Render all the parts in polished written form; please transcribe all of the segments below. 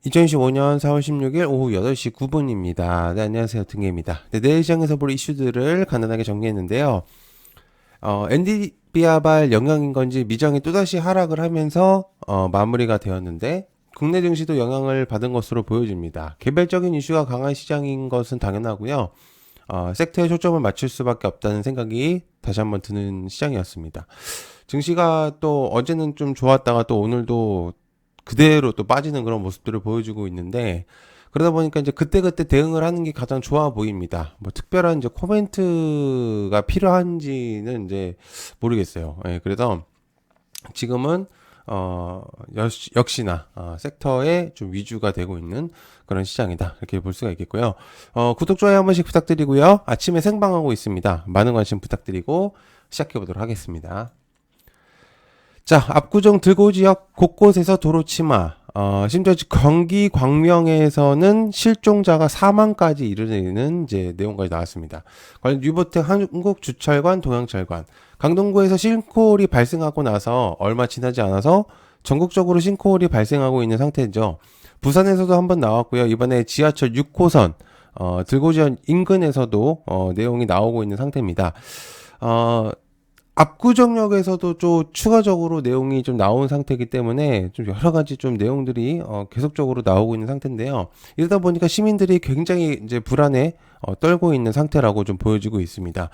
2025년 4월 16일 오후 8시 9분입니다. 네, 안녕하세요. 등계입니다. 네, 내일 시장에서 볼 이슈들을 간단하게 정리했는데요. 엔비디아발 영향인 건지 미정이 또다시 하락을 하면서 마무리가 되었는데 국내 증시도 영향을 받은 것으로 보여집니다. 개별적인 이슈가 강한 시장인 것은 당연하고요. 섹터에 초점을 맞출 수밖에 없다는 생각이 다시 한번 드는 시장이었습니다. 증시가 또 어제는 좀 좋았다가 또 오늘도 그대로 또 빠지는 그런 모습들을 보여주고 있는데 그러다 보니까 이제 그때그때 대응을 하는 게 가장 좋아 보입니다. 뭐 특별한 이제 코멘트가 필요한지는 이제 모르겠어요. 예, 그래서 지금은 역시나 섹터에 좀 위주가 되고 있는 그런 시장이다 이렇게 볼 수가 있겠고요. 구독 좋아요 한 번씩 부탁드리고요. 아침에 생방하고 있습니다. 많은 관심 부탁드리고 시작해 보도록 하겠습니다. 자, 압구정 들고 지역 곳곳에서 도로 침하. 심지어 경기 광명에서는 실종자가 사망까지 이르는 이제 내용까지 나왔습니다. 관련 뉴보텍 한국주철관, 동양철관. 강동구에서 싱크홀이 발생하고 나서 얼마 지나지 않아서 전국적으로 싱크홀이 발생하고 있는 상태죠. 부산에서도 한번 나왔고요. 이번에 지하철 6호선 들고지역 인근에서도 내용이 나오고 있는 상태입니다. 압구정역에서도 좀 추가적으로 내용이 좀 나온 상태이기 때문에 좀 여러 가지 좀 내용들이 계속적으로 나오고 있는 상태인데요. 이러다 보니까 시민들이 굉장히 이제 불안에 떨고 있는 상태라고 좀 보여지고 있습니다.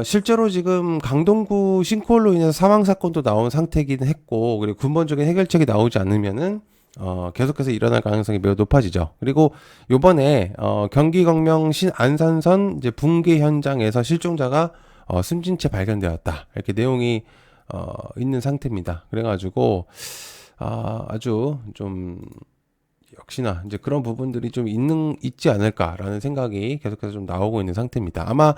실제로 지금 강동구 싱크홀로 인해서 사망 사건도 나온 상태이긴 했고, 그리고 근본적인 해결책이 나오지 않으면은 계속해서 일어날 가능성이 매우 높아지죠. 그리고 요번에 경기 광명 신안산선 이제 붕괴 현장에서 실종자가 숨진 채 발견되었다. 이렇게 내용이 있는 상태입니다. 그래가지고 아주 좀 역시나 이제 그런 부분들이 좀 있지 않을까라는 생각이 계속해서 좀 나오고 있는 상태입니다. 아마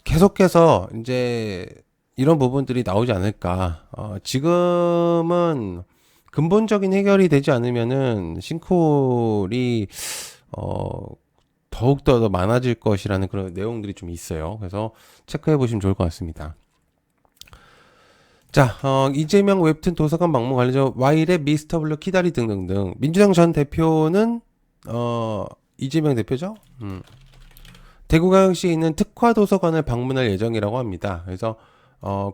계속해서 이제 이런 부분들이 나오지 않을까. 지금은 근본적인 해결이 되지 않으면은 싱크홀이 더욱더 더 많아질 것이라는 그런 내용들이 좀 있어요. 그래서 체크해 보시면 좋을 것 같습니다. 자, 이재명 웹툰 도서관 방문 관련해서 와이랩 미스터 블루 키다리 등등등. 민주당 전 대표는 이재명 대표죠? 대구광역시에 있는 특화 도서관을 방문할 예정이라고 합니다. 그래서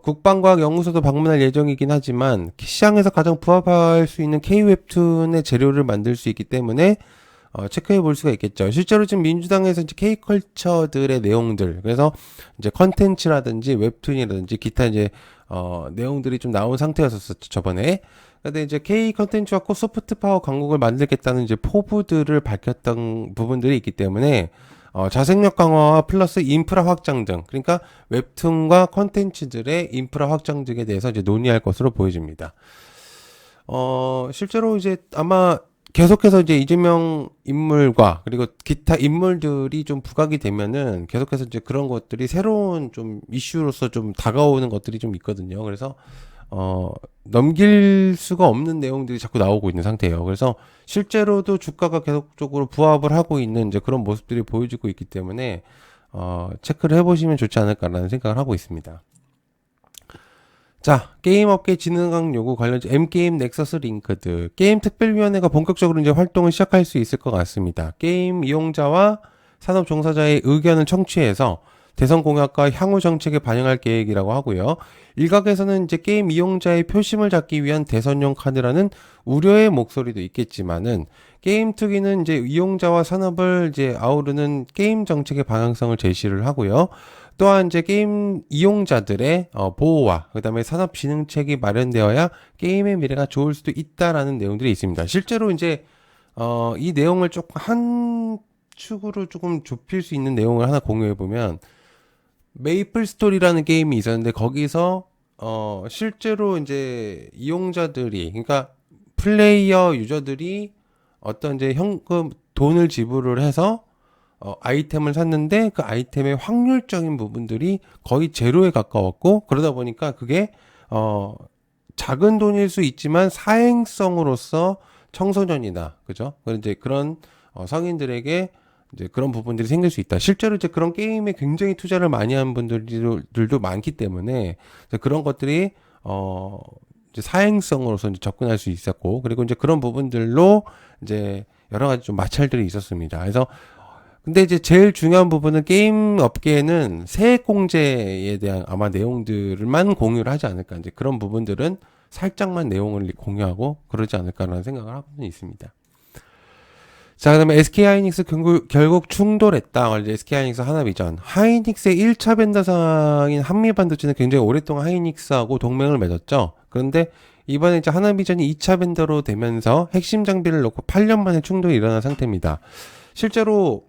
국방과학 연구소도 방문할 예정이긴 하지만 시장에서 가장 부합할 수 있는 K-웹툰의 재료를 만들 수 있기 때문에 체크해 볼 수가 있겠죠. 실제로 지금 민주당에서 이제 K컬처들의 내용들, 그래서 이제 컨텐츠라든지 웹툰이라든지 기타 이제 내용들이 좀 나온 상태였었죠, 저번에. 근데 이제 K 컨텐츠와 소프트 파워 강국을 만들겠다는 이제 포부들을 밝혔던 부분들이 있기 때문에 자생력 강화와 플러스 인프라 확장 등, 그러니까 웹툰과 컨텐츠들의 인프라 확장 등에 대해서 이제 논의할 것으로 보여집니다. 실제로 이제 아마 계속해서 이제 이재명 인물과 그리고 기타 인물들이 좀 부각이 되면은 계속해서 이제 그런 것들이 새로운 좀 이슈로서 좀 다가오는 것들이 좀 있거든요. 그래서 넘길 수가 없는 내용들이 자꾸 나오고 있는 상태예요. 그래서 실제로도 주가가 계속적으로 부합을 하고 있는 이제 그런 모습들이 보여지고 있기 때문에 체크를 해보시면 좋지 않을까라는 생각을 하고 있습니다. 자, 게임업계 진흥강 요구 관련주 M게임 넥서스 링크드 게임 특별위원회가 본격적으로 이제 활동을 시작할 수 있을 것 같습니다. 게임 이용자와 산업 종사자의 의견을 청취해서 대선 공약과 향후 정책에 반영할 계획이라고 하고요. 일각에서는 이제 게임 이용자의 표심을 잡기 위한 대선용 카드라는 우려의 목소리도 있겠지만은 게임 특위는 이제 이용자와 산업을 이제 아우르는 게임 정책의 방향성을 제시를 하고요. 또한 이제 게임 이용자들의 보호와 그다음에 산업 진흥책이 마련되어야 게임의 미래가 좋을 수도 있다라는 내용들이 있습니다. 실제로 이제 이 내용을 조금 한 축으로 조금 좁힐 수 있는 내용을 하나 공유해 보면 메이플 스토리라는 게임이 있었는데 거기서 실제로 이제 이용자들이 그러니까 플레이어 유저들이 어떤 이제 현금 돈을 지불을 해서 아이템을 샀는데 그 아이템의 확률적인 부분들이 거의 제로에 가까웠고 그러다 보니까 그게 작은 돈일 수 있지만 사행성으로서 청소년이나 그죠? 이제 그런 성인들에게 이제 그런 부분들이 생길 수 있다. 실제로 이제 그런 게임에 굉장히 투자를 많이 한 분들도 많기 때문에 그런 것들이 이제 사행성으로서 이제 접근할 수 있었고, 그리고 이제 그런 부분들로 이제 여러 가지 좀 마찰들이 있었습니다. 그래서 근데 이제 제일 중요한 부분은 게임 업계에는 세액 공제에 대한 아마 내용들만 공유를 하지 않을까. 이제 그런 부분들은 살짝만 내용을 공유하고 그러지 않을까라는 생각을 하고는 있습니다. 자, 그 다음에 SK하이닉스 결국 충돌했다. 이제 SK하이닉스 하나비전. 하이닉스의 1차 벤더사인 한미반도체는 굉장히 오랫동안 하이닉스하고 동맹을 맺었죠. 그런데 이번에 이제 하나비전이 2차 벤더로 되면서 핵심 장비를 놓고 8년 만에 충돌이 일어난 상태입니다. 실제로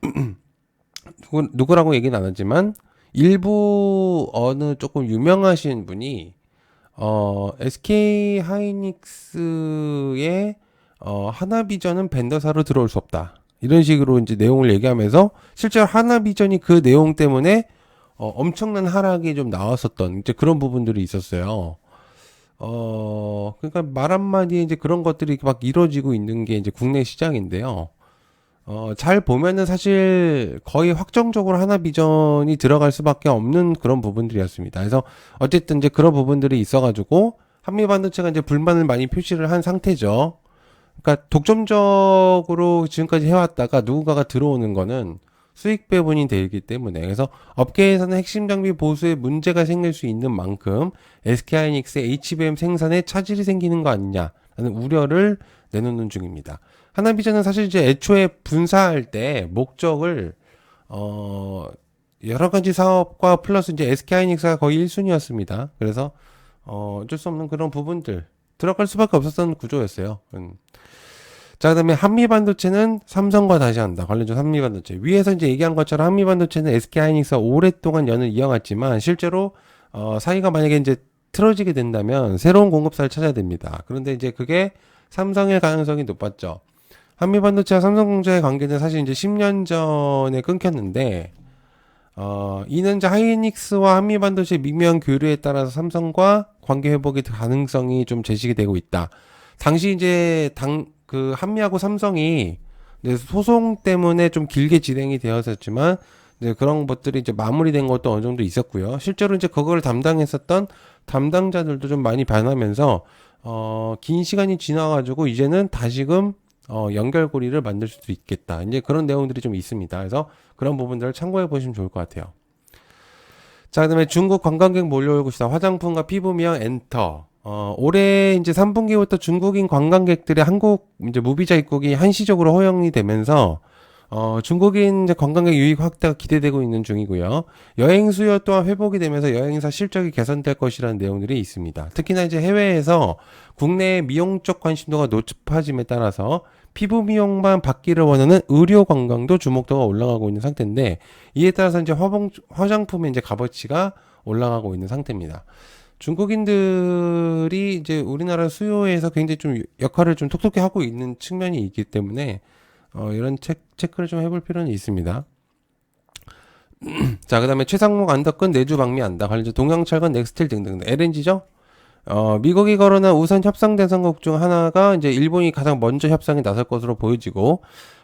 누구라고 얘기는 안 하지만 일부 어느 조금 유명하신 분이 SK 하이닉스의 하나비전은 벤더사로 들어올 수 없다. 이런 식으로 이제 내용을 얘기하면서 실제로 하나비전이 그 내용 때문에 엄청난 하락이 좀 나왔었던 이제 그런 부분들이 있었어요. 그러니까 말 한마디에 이제 그런 것들이 막 이루어지고 있는 게 이제 국내 시장인데요. 잘 보면은 사실 거의 확정적으로 하나비전이 들어갈 수밖에 없는 그런 부분들이었습니다. 그래서 어쨌든 이제 그런 부분들이 있어가지고 한미반도체가 이제 불만을 많이 표시를 한 상태죠. 그러니까 독점적으로 지금까지 해왔다가 누군가가 들어오는 거는 수익 배분이 되기 때문에 그래서 업계에서는 핵심 장비 보수에 문제가 생길 수 있는 만큼 SK하이닉스의 HBM 생산에 차질이 생기는 거 아니냐라는 우려를 내놓는 중입니다. 하나비전은 사실 이제 애초에 분사할 때 목적을 여러 가지 사업과 플러스 이제 SK하이닉스가 거의 1순위였습니다. 그래서 어쩔 수 없는 그런 부분들 들어갈 수밖에 없었던 구조였어요. 자, 그다음에 한미반도체는 삼성과 다시 한다. 관련해서 한미반도체 위에서 이제 얘기한 것처럼 한미반도체는 SK하이닉스가 오랫동안 연을 이어갔지만 실제로 사이가 만약에 이제 틀어지게 된다면 새로운 공급사를 찾아야 됩니다. 그런데 이제 그게 삼성일 가능성이 높았죠. 한미반도체와 삼성전자의 관계는 사실 이제 10년 전에 끊겼는데, 이는 이제 하이닉스와 한미반도체의 미묘한 교류에 따라서 삼성과 관계 회복의 가능성이 좀 제시가 되고 있다. 당시 이제 한미하고 삼성이 이제 소송 때문에 좀 길게 진행이 되었었지만, 이제 그런 것들이 이제 마무리된 것도 어느 정도 있었고요. 실제로 이제 그걸 담당했었던 담당자들도 좀 많이 변하면서, 긴 시간이 지나가지고 이제는 다시금 연결고리를 만들 수도 있겠다. 이제 그런 내용들이 좀 있습니다. 그래서 그런 부분들을 참고해 보시면 좋을 것 같아요. 자, 그다음에 중국 관광객 몰려올 것이다. 화장품과 피부 미용 엔터. 올해 이제 3분기부터 중국인 관광객들의 한국 이제 무비자 입국이 한시적으로 허용이 되면서 중국인 이제 관광객 유입 확대가 기대되고 있는 중이고요. 여행 수요 또한 회복이 되면서 여행사 실적이 개선될 것이라는 내용들이 있습니다. 특히나 이제 해외에서 국내 미용 쪽 관심도가 높아짐에 따라서 피부 미용만 받기를 원하는 의료 관광도 주목도가 올라가고 있는 상태인데 이에 따라서 이제 화장품의 이제 값어치가 올라가고 있는 상태입니다. 중국인들이 이제 우리나라 수요에서 굉장히 좀 역할을 좀 톡톡히 하고 있는 측면이 있기 때문에 이런 체크를 좀 해볼 필요는 있습니다. 자, 그 다음에 최상목 안덕근 내주 방미 안다. 관련해서 동양철강 넥스틸 등등 LNG죠. 미국이 거론한 우선 협상 대상국 중 하나가 이제 일본이 가장 먼저 협상에 나설 것으로 보여지고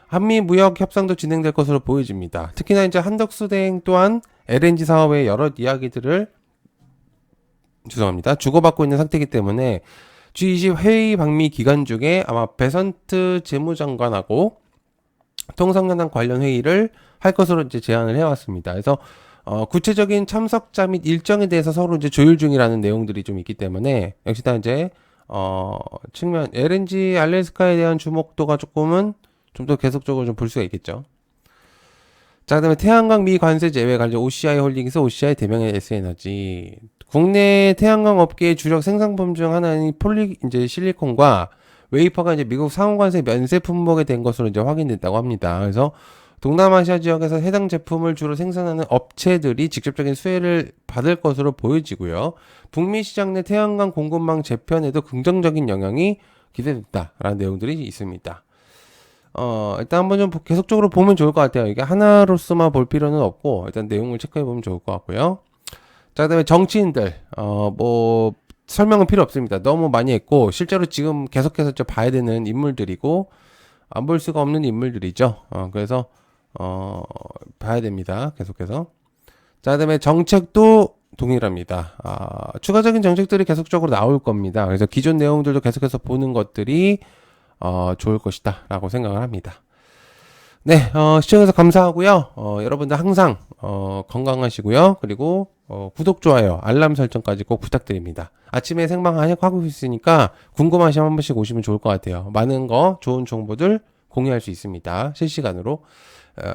한미 무역 협상도 진행될 것으로 보여집니다. 특히나 이제 한덕수 대행 또한 LNG 사업의 여러 이야기들을 주고받고 있는 상태이기 때문에 G20 회의 방미 기간 중에 아마 베선트 재무장관하고 통상연합 관련 회의를 할 것으로 이제 제안을 해왔습니다. 그래서 구체적인 참석자 및 일정에 대해서 서로 이제 조율 중이라는 내용들이 좀 있기 때문에 역시나 이제 측면 LNG 알래스카에 대한 주목도가 조금은 좀 더 계속적으로 좀 볼 수가 있겠죠. 자, 그다음에 태양광 미 관세 제외 관련 OCI 홀딩스, OCI 대명의 S에너지. 국내 태양광 업계의 주력 생산품 중 하나인 이제 실리콘과 웨이퍼가 이제 미국 상호관세 면세 품목에 된 것으로 이제 확인됐다고 합니다. 그래서 동남아시아 지역에서 해당 제품을 주로 생산하는 업체들이 직접적인 수혜를 받을 것으로 보여지고요. 북미 시장 내 태양광 공급망 재편에도 긍정적인 영향이 기대된다라는 내용들이 있습니다. 일단 한번 좀 계속적으로 보면 좋을 것 같아요. 이게 하나로서만 볼 필요는 없고 일단 내용을 체크해 보면 좋을 것 같고요. 자, 그다음에 정치인들 뭐 설명은 필요 없습니다. 너무 많이 했고 실제로 지금 계속해서 좀 봐야 되는 인물들이고 안 볼 수가 없는 인물들이죠. 그래서 봐야 됩니다. 계속해서. 자, 그다음에 정책도 동일합니다. 추가적인 정책들이 계속적으로 나올 겁니다. 그래서 기존 내용들도 계속해서 보는 것들이 좋을 것이다 라고 생각을 합니다. 네, 시청해주셔서 감사하고요. 여러분들 항상 건강하시고요. 그리고 구독, 좋아요, 알람 설정까지 꼭 부탁드립니다. 아침에 생방하고 있으니까 궁금하시면 한 번씩 오시면 좋을 것 같아요. 많은 좋은 정보들 공유할 수 있습니다. 실시간으로.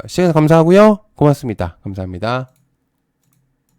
시청해주셔서 감사하고요. 고맙습니다. 감사합니다.